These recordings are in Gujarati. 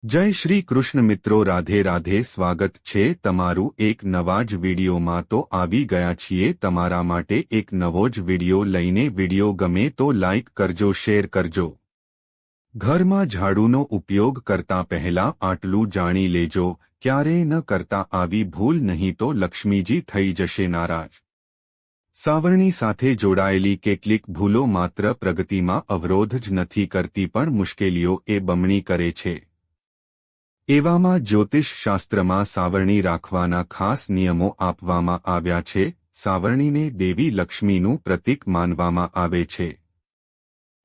જય શ્રી કૃષ્ણ મિત્રો, રાધે રાધે. સ્વાગત છે તમારું એક નવા જ વિડીયોમાં. તો આવી ગયા છીએ તમારા માટે એક નવો જ વિડીયો લઈને. વિડીયો ગમે તો લાઇક કરજો, શેર કરજો. ઘરમાં ઝાડુનો ઉપયોગ કરતા પહેલા આટલું જાણી લેજો, ક્યારેય ન કરતા આવી ભૂલ, નહીં તો લક્ષ્મીજી થઈ જશે નારાજ. સાવરણી સાથે જોડાયેલી કેટલીક ભૂલો માત્ર પ્રગતિમાં અવરોધ જ નથી કરતી, પણ મુશ્કેલીઓ એ બમણી કરે છે. એવામાં જ્યોતિષ શાસ્ત્રમાં સાવરણી રાખવાના ખાસ નિયમો આપવામાં આવ્યા છે. સાવરણીને દેવી લક્ષ્મીનું પ્રતીક માનવામાં આવે છે.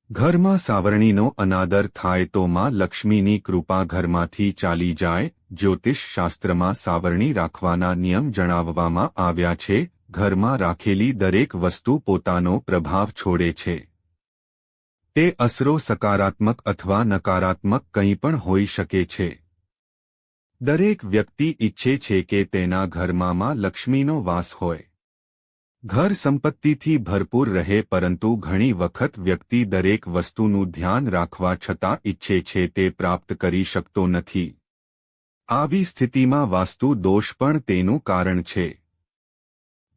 ઘરમાં સાવરણીનો અનાદર થાય તો માં લક્ષ્મીની કૃપા ઘરમાંથી ચાલી જાય. જ્યોતિષ શાસ્ત્રમાં સાવરણી રાખવાના નિયમ જણાવવામાં આવ્યા છે. ઘરમાં રાખેલી દરેક વસ્તુ પોતાનો પ્રભાવ છોડે છે. તે અસરો સકારાત્મક અથવા નકારાત્મક કંઈ પણ હોઈ શકે છે. દરેક વ્યક્તિ ઈચ્છે છે કે તેના ઘરમાં માં લક્ષ્મીનો વાસ હોય, ઘર સંપત્તિથી ભરપૂર રહે, પરંતુ ઘણી વખત વ્યક્તિ દરેક વસ્તુનું ધ્યાન રાખવા છતાં ઈચ્છે છે તે પ્રાપ્ત કરી શકતો નથી. આવી સ્થિતિમાં વાસ્તુ દોષ પણ તેનું કારણ છે,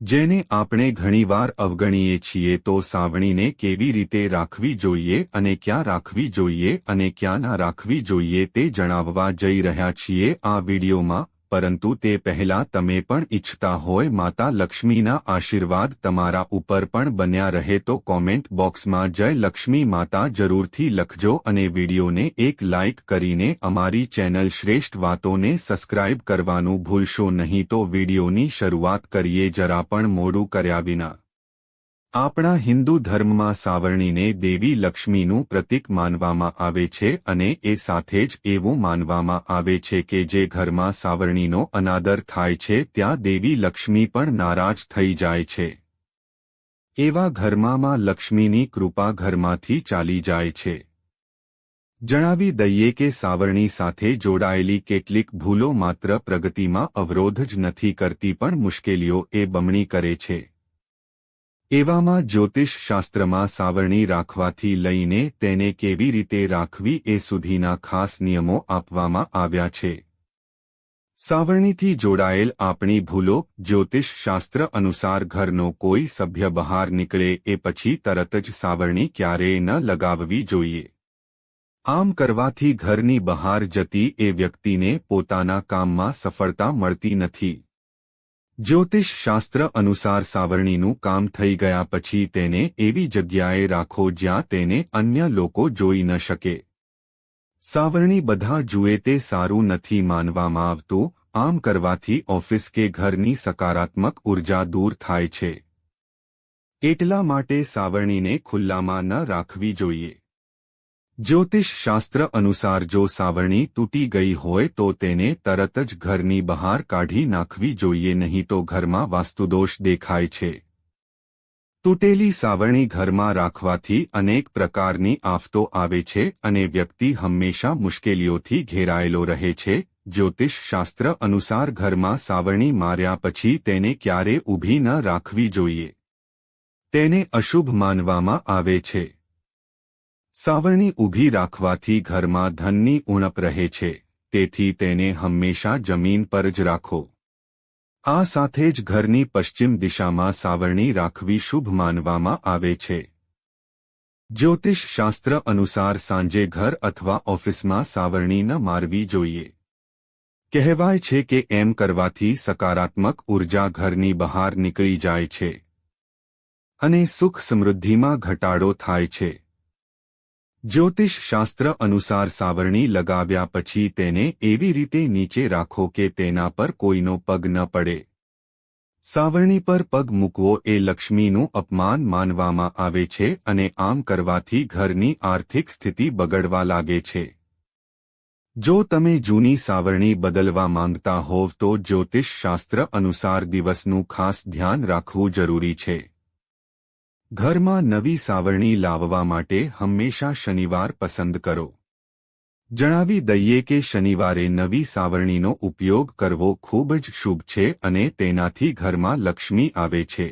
જેને આપણે ઘણીવાર અવગણીએ છીએ. તો સાવરણીને કેવી રીતે રાખવી જોઈએ અને ક્યાં રાખવી જોઈએ અને ક્યાં ના રાખવી જોઈએ તે જણાવવા જઈ રહ્યા છીએ આ વિડીયોમાં. પરંતુ તે પહેલા તમે પણ ઈચ્છતા હોય માતા લક્ષ્મીના આશીર્વાદ તમારા ઉપર પણ બન્યા રહે તો કોમેન્ટ બોક્સમાં જય લક્ષ્મી માતા જરૂરથી લખજો અને વિડીયોને એક લાઇક કરીને અમારી ચેનલ શ્રેષ્ઠ વાતોને સબસ્ક્રાઇબ કરવાનું ભૂલશો નહીં. તો વિડીયોની શરૂઆત કરીએ જરા પણ મોડું કર્યા વિના. આપણા હિન્દુ ધર્મમાં સાવરણીને દેવી લક્ષ્મીનું પ્રતીક માનવામાં આવે છે અને એ સાથે જ એવું માનવામાં આવે છે કે જે ઘરમાં સાવરણીનો અનાદર થાય છે ત્યાં દેવી લક્ષ્મી પણ નારાજ થઈ જાય છે. એવા ઘરમાં માં લક્ષ્મીની કૃપા ઘરમાંથી ચાલી જાય છે. જણાવી દઈએ કે સાવરણી સાથે જોડાયેલી કેટલીક ભૂલો માત્ર પ્રગતિમાં અવરોધ જ નથી કરતી, પણ મુશ્કેલીઓ એ બમણી કરે છે. એવામાં જ્યોતિષ શાસ્ત્રમાં સાવરણી રાખવાથી લઈને તેને કેવી રીતે રાખવી એ સુધીના ખાસ નિયમો આપવામાં આવ્યા છે. સાવરણીથી જોડાયેલ આપણી ભૂલો. જ્યોતિષ શાસ્ત્ર અનુસાર ઘરનો કોઈ સભ્ય બહાર નીકળે એ પછી તરત જ સાવરણી ક્યારેય ન લગાવવી જોઈએ. આમ કરવાથી ઘરની બહાર જતી એ વ્યક્તિને પોતાના કામમાં સફળતા મળતી નથી. જ્યોતિષ શાસ્ત્ર અનુસાર સાવરણીનું કામ થઈ ગયા પછી તેને એવી જગ્યાએ રાખો જ્યાં તેને અન્ય લોકો જોઈ ન શકે. સાવરણી બધા જુએ તે સારું નથી માનવામાં આવતું. આમ કરવાથી ઓફિસ કે ઘરની સકારાત્મક ઉર્જા દૂર થાય છે. એટલા માટે સાવરણીને ખુલ્લામાં ન રાખવી જોઈએ. જ્યોતિષ શાસ્ત્ર અનુસાર જો સાવરણી તૂટી ગઈ હોય તો તેને તરત જ ઘરની બહાર કાઢી નાખવી જોઈએ, નહીં તો ઘરમાં વાસ્તુદોષ દેખાય છે. તૂટેલી સાવરણી ઘરમાં રાખવાથી અનેક પ્રકારની આફતો આવે છે અને વ્યક્તિ હંમેશા મુશ્કેલીઓથી ઘેરાયેલો રહે છે. જ્યોતિષ શાસ્ત્ર અનુસાર ઘરમાં સાવરણી માર્યા પછી તેને ક્યારે ઊભી ન રાખવી જોઈએ. તેને અશુભ માનવામાં આવે છે. સાવરણી ઊભી રાખવાથી ઘરમાં ધનની ઉણપ રહે છે, તેથી તેને હંમેશા જમીન પર જ રાખો. આ સાથે જ ઘરની પશ્ચિમ દિશામાં સાવરણી રાખવી શુભ માનવામાં આવે છે. જ્યોતિષ શાસ્ત્ર અનુસાર સાંજે ઘર અથવા ઓફિસમાં સાવરણી ન મારવી જોઈએ. કહેવાય છે કે એમ કરવાથી સકારાત્મક ઉર્જા ઘરની બહાર નીકળી જાય છે અને સુખ સમૃદ્ધિમાં ઘટાડો થાય છે. જ્યોતિષ શાસ્ત્ર અનુસાર સાવરણી લગાવ્યા પછી તેને એવી રીતે નીચે રાખો કે તેના પર કોઈનો પગ ન પડે. સાવરણી પર પગ મૂકવો એ લક્ષ્મીનું અપમાન માનવામાં આવે છે અને આમ કરવાથી ઘરની આર્થિક સ્થિતિ બગડવા લાગે છે. જો તમે જૂની સાવરણી બદલવા માંગતા હોવ તો જ્યોતિષ શાસ્ત્ર અનુસાર દિવસનું ખાસ ધ્યાન રાખવું જરૂરી છે. ઘરમાં નવી સાવરણી લાવવા માટે હંમેશા શનિવાર પસંદ કરો. જણાવી દઈએ કે શનિવારે નવી સાવરણીનો ઉપયોગ કરવો ખૂબ જ શુભ છે અને તેનાથી ઘરમાં લક્ષ્મી આવે છે.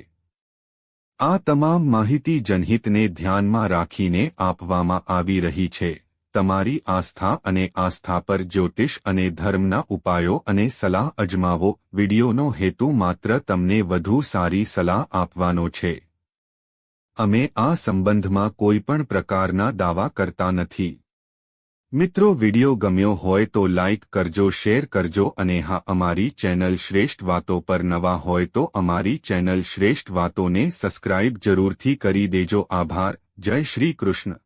આ તમામ માહિતી જનહિતને ધ્યાનમાં રાખીને આપવામાં આવી રહી છે. તમારી આસ્થા અને આસ્થા પર જ્યોતિષ અને ધર્મના ઉપાયો અને સલાહ અજમાવો. વિડિયોનો હેતુ માત્ર તમને વધુ સારી સલાહ આપવાનો છે. અમે આ સંબંધમાં કોઈ પણ પ્રકારના દાવા કરતા નથી. મિત્રો, વિડિયો ગમ્યો હોય તો લાઇક કરજો, શેર કરજો અને હા, અમારી ચેનલ શ્રેષ્ઠ વાતો પર નવા હોય તો અમારી ચેનલ શ્રેષ્ઠ વાતોને સબસ્ક્રાઇબ જરૂરથી કરી દેજો. આભાર. જય શ્રી કૃષ્ણ.